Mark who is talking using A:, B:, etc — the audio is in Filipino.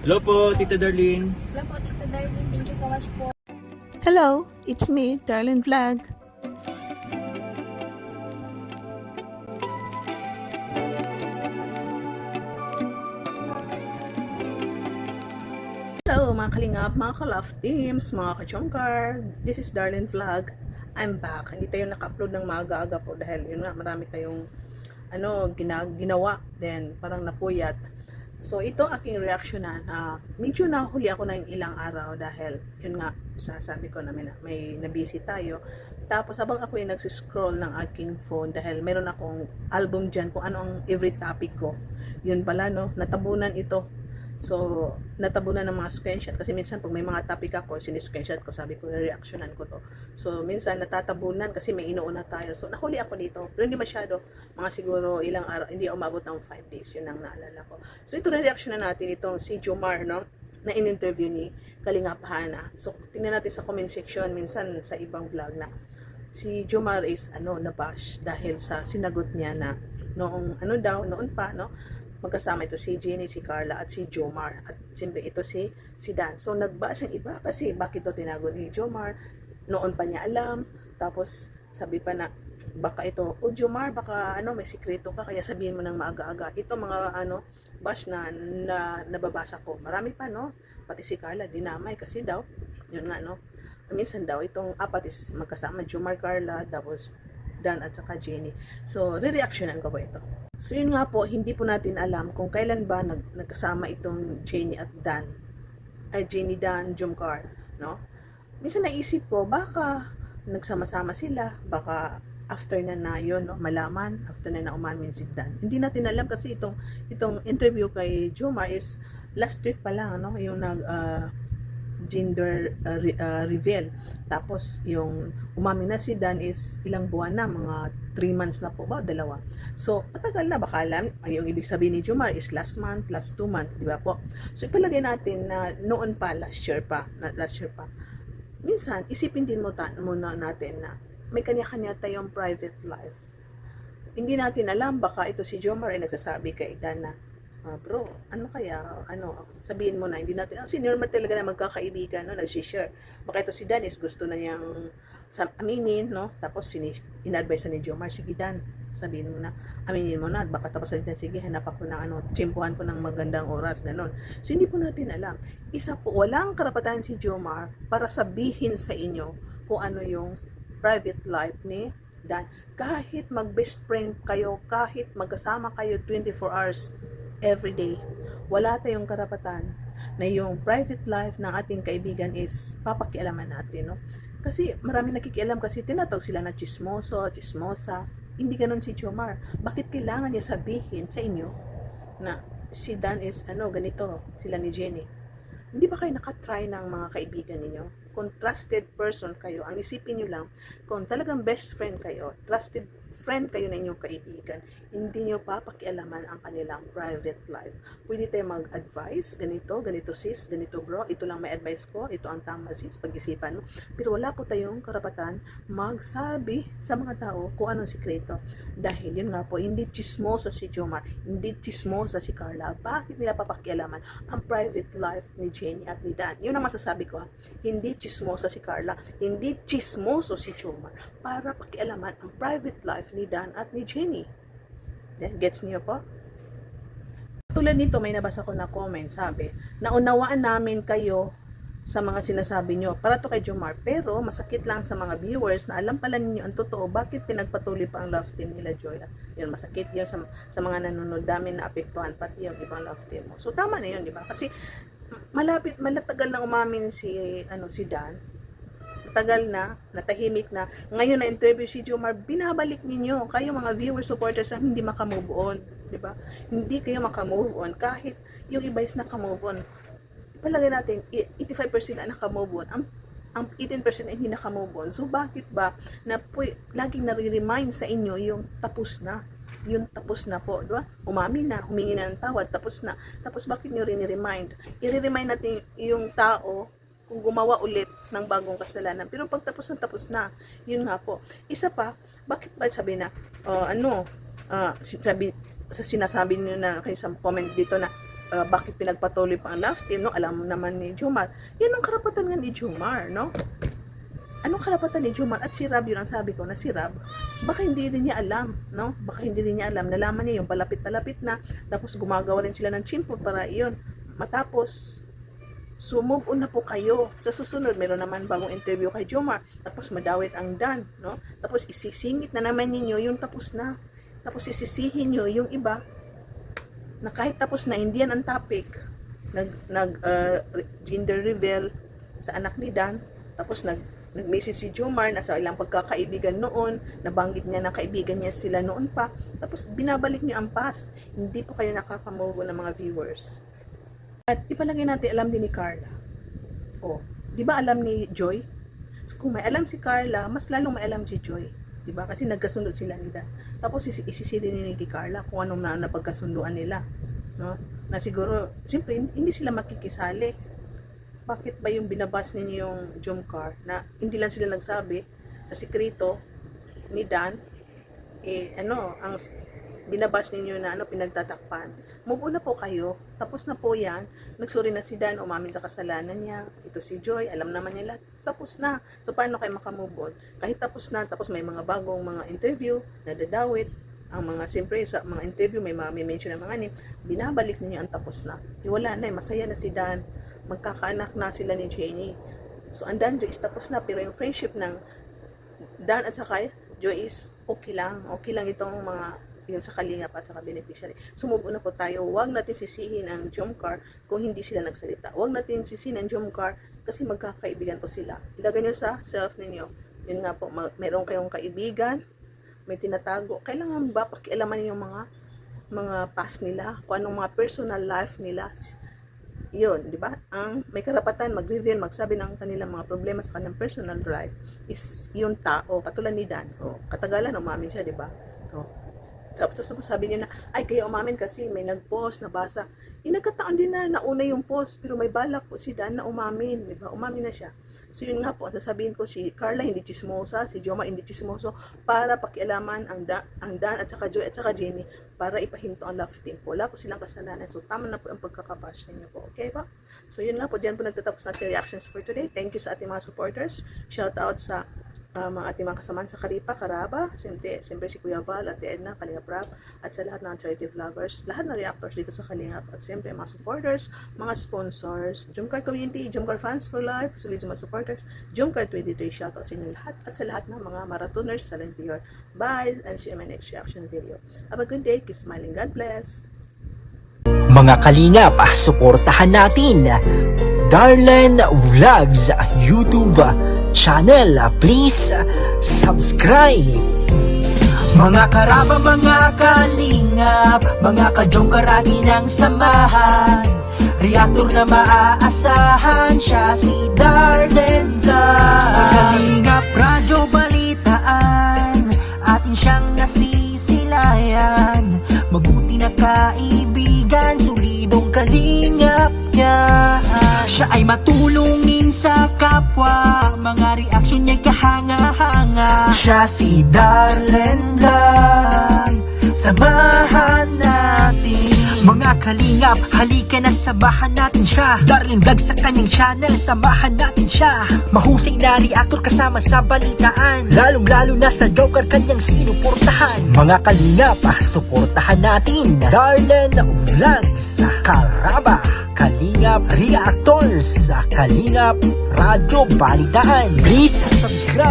A: Hello po, Tita Darlene.
B: Hello po, Tita Darlene. Thank you so much po.
C: Hello, it's me, Darlene Vlog. Hello mga kalingap, mga ka-love teams, mga ka-chongkar. This is Darlene Vlog. I'm back. Hindi tayo naka-upload ng maaga-aga po dahil yun nga, marami tayong ginawa. Then parang napuyat. So ito aking reaction na medyo nahuli ako ng ilang araw dahil yun nga, sabi ko na may nabisi tayo. Tapos habang ako yung nagsiscroll ng aking phone dahil meron akong album dyan kung ano ang every topic ko. Yun pala no, natabunan ito. So, natabunan ng mga screenshot kasi minsan pag may mga topic ako, siniscreenshot ko, sabi ko, reactionan ko to. So, minsan natatabunan kasi may inuuna tayo. So, nahuli ako dito. Pero hindi masyado, mga siguro ilang araw, hindi umabot ng 5 days, yun ang naalala ko. So, ito reactionan natin itong si Jomar, no? Na in-interview ni Kalingap Hana. So, tingnan natin sa comment section, minsan sa ibang vlog na si Jomar is nabash dahil sa sinagot niya na noong noon pa, no? Magkasama ito si Jenny, si Carla at si Jomar at siyempre ito si Dan. So nagbash ang iba kasi bakit ito tinago ni Jomar, noon pa niya alam, tapos sabi pa na baka ito, Jomar, baka may sikreto ka kaya sabihin mo ng maaga-aga. Ito mga bash na nababasa ko, marami pa, no? Pati si Carla dinamay kasi daw yun nga, no, minsan daw itong apat is magkasama, Jomar, Carla, tapos Dan at saka Jenny. So re-reactionan ko po ito. So yun nga po, hindi po natin alam kung kailan ba nagkasama itong Jenny at Dan. Ay, Jenny, Dan, Jomcar, no? Minsan naisip ko, baka nagsama-sama sila, baka after na yun, no, malaman, after na umamin si Dan. Hindi natin alam kasi itong interview kay Jomar is last week pa lang, no? Yung gender reveal. Tapos yung umamin na si Dan is ilang buwan na, mga 3 months na po ba, 2. So matagal na, baka alam yung ibig sabihin ni Jomar is last month, last 2 months, di ba po? So ipalagay natin na noon pa, last year pa. Minsan isipin din muna natin na may kanya-kanya tayong private life. Hindi natin alam, baka ito si Jomar ay nagsasabi kay Dan na bro, sabihin mo na, hindi natin, senior man talaga na magkakaibigan, no, nag-share. Baka ito si Dan is gusto na niyang aminin, no, tapos in-advise ni Jomar, sige Dan, sabihin mo na, aminin mo na, baka tapos na sige, hanap ako ng, tsimpuhan ko ng magandang oras, ganon. So, hindi po natin alam. Isa po, walang karapatan si Jomar para sabihin sa inyo kung ano yung private life ni Dan. Kahit mag-best friend kayo, kahit magkasama kayo 24 hours, every day, wala tayong karapatan na yung private life ng ating kaibigan is papakialaman natin, no? Kasi maraming nakikialam kasi tinatawag sila na chismoso, chismosa. Hindi ganun si Jomar. Bakit kailangan niya sabihin sa inyo na si Dan is ganito, sila ni Jenny? Hindi ba kayo nakatry ng mga kaibigan ninyo? Kung trusted person kayo, ang isipin nyo lang, kung talagang best friend kayo, trusted friend kayo na inyong kaibigan, hindi nyo papakialaman ang kanilang private life. Pwede tayo mag-advise, ganito sis, ganito bro, ito lang may advice ko, ito ang tama sis, pag-isipan mo. Pero wala po tayong karapatan magsabi sa mga tao kung anong sikreto. Dahil yun nga po, hindi chismoso si Jomar, hindi chismosa si Carla. Bakit nila papakialaman ang private life ni Jenny at ni Dan? Yun ang masasabi ko, hindi chismosa si Carla, hindi chismoso si Jomar para pakialaman ang private life ni Dan at ni Jenny. Gets niyo po? Tulad nito, may nabasa ko na comment, sabi, naunawaan namin kayo sa mga sinasabi nyo, para to kay Jomar, pero masakit lang sa mga viewers na alam pala ninyo ang totoo, bakit pinagpatuloy pa ang love team nila Joy. Yun, masakit yun sa mga nanonood, dami na apektuhan, pati yung ibang love team mo. So tama na yun, di ba? Kasi malatagal na umamin si Dan, tagal na, natahimik na. Ngayon na interview si Jomar, binabalik ninyo, kayo mga viewers, supporters ang hindi makamove on, di ba? Hindi kayo makamove on kahit yung iba is nakamove on. Palagay natin 85% na nakamove on, ang 18% ay hindi nakamove on. So bakit ba na laging nare-remind sa inyo yung tapos na? Yung tapos na po, di ba? Umamin na, humingi na ng tawad, tapos na. Tapos bakit nyo rin-remind? I-remind natin yung tao kung gumawa ulit ng bagong kasalanan. Pero pag tapos na, yun nga po. Isa pa, bakit ba sabi na, sinasabi niyo na kayo sa comment dito na, bakit pinagpatuloy pa ang love team, no? Alam mo naman ni Jomar. Yan ang karapatan nga ni Jomar, no? Anong karapatan ni Jomar? At si Rab, yun ang sabi ko na si Rab, baka hindi rin niya alam, no? Baka hindi rin niya alam. Nalaman niya yung palapit-palapit na, tapos gumagawa rin sila ng chimpo para iyon. Matapos, so move on na po kayo. Sa susunod, meron naman bagong interview kay Jomar. Tapos madawit ang Dan, no? Tapos isisingit na naman ninyo yung tapos na. Tapos isisihin nyo yung iba na kahit tapos na hindi yan ang topic. Gender reveal sa anak ni Dan. Tapos nag-message si Jomar na sa ilang pagkakaibigan noon, nabanggit niya na kaibigan niya sila noon pa, tapos binabalik niyo ang past. Hindi po kayo nakakamugo ng mga viewers. At ipalagay natin, alam din ni Carla. Oh, di ba alam ni Joy? So, kung may alam si Carla, mas lalong may alam si Joy. Di ba? Kasi nagkasundo sila nila. Tapos isisili ni Carla kung anong napagkasunduan nila. No? Na siguro, siyempre, hindi sila makikisali. Bakit ba yung binabas ninyo yung Jomcar na hindi lang sila nagsabi sa sikreto ni Dan, ang binabas ninyo na pinagtatakpan. Move on na po kayo. Tapos na po yan. Nagsuri na si Dan, umamin sa kasalanan niya. Ito si Joy, alam naman niya lahat. Tapos na. So paano kayo makamove on? Kahit tapos na, tapos may mga bagong mga interview na dadawit. Ang mga, siyempre sa mga interview, may mention ng mga binabalik ninyo ang tapos na. Wala na, masaya na si Dan. Magkakaanak na sila ni Jenny. So, ang Dan, Joy is tapos na. Pero yung friendship ng Dan at saka Joy is okay lang. Okay lang itong mga yun sa kalingap at saka beneficiary. Sumubo na po tayo. Huwag natin sisihin ang Jomcar kung hindi sila nagsalita. Huwag natin sisihin ang Jomcar kasi magkakaibigan po sila. Ilagay nyo sa self ninyo. Yun nga po, meron kayong kaibigan, may tinatago. Kailangan ba pakialaman yung mga past nila, kung anong mga personal life nila. Yun, di ba? Ang may karapatan mag-reveal, magsabi ng kanilang mga problema sa kanilang personal life is yung tao, katulad ni Dan. Katagalan, umamin siya, di ba? Tapos sabi niya na, ay kaya umamin kasi may nag-post, nabasa. Nagkataon din na nauna yung post, pero may balak po si Dan na umamin, di ba? Umamin na siya. So yun nga po, sasabihin ko si Carla hindi chismosa, si Jomar hindi chismoso, para pakialaman ang Dan at saka Joy at saka Jenny, para ipahinto ang love team po. Wala po silang kasalanan. So tama na po ang pagkakabasya niyo po. Okay ba? So yun nga po, diyan po nagtatapos natin reactions for today. Thank you sa ating mga supporters. Shout out sa mga ating mga kasamaan sa Karipa, Karaba, siyempre si Kuya Val, Ate Edna, Kalingap Rap, at sa lahat ng charity vloggers, lahat ng reactors dito sa Kalingap, at siyempre mga supporters, mga sponsors, Jomcar Community, Jomcar Fans for Life, sulit mga supporters, Jomcar 23, shoutout sa inyo lahat, at sa lahat ng mga marathoners sa Lentior. Bye, and see you in my next reaction video. Have a good day, keep smiling, God bless!
A: Mga kalingap, suportahan natin Darlen Vlogs YouTube channel. Please subscribe. Mga karaba, mga kalingap, mga ka-Jomcar atin ang samahan. Reactor na maaasahan, siya si Darlen Vlogs. Sa Kalingap Radyo Balitaan, atin siyang nasisilayan. Mabuti na kaibigan, solidong kalingap niya. Siya ay matulungin sa kapwa, mga reaksyon niya'y kahanga-hanga. Siya si Darlen lang, samahan natin. Mga kalingap, halika na't samahan natin siya. Darlen Vlog sa kanyang channel, samahan natin siya. Mahusay na reactor kasama sa balitaan, lalong-lalo na sa Jomcar kanyang sinuportahan. Mga kalingap, suportahan natin Darlen Vlogs, Karaba, Kalingap Reactors, Kalingap Radyo Balitaan. Please subscribe.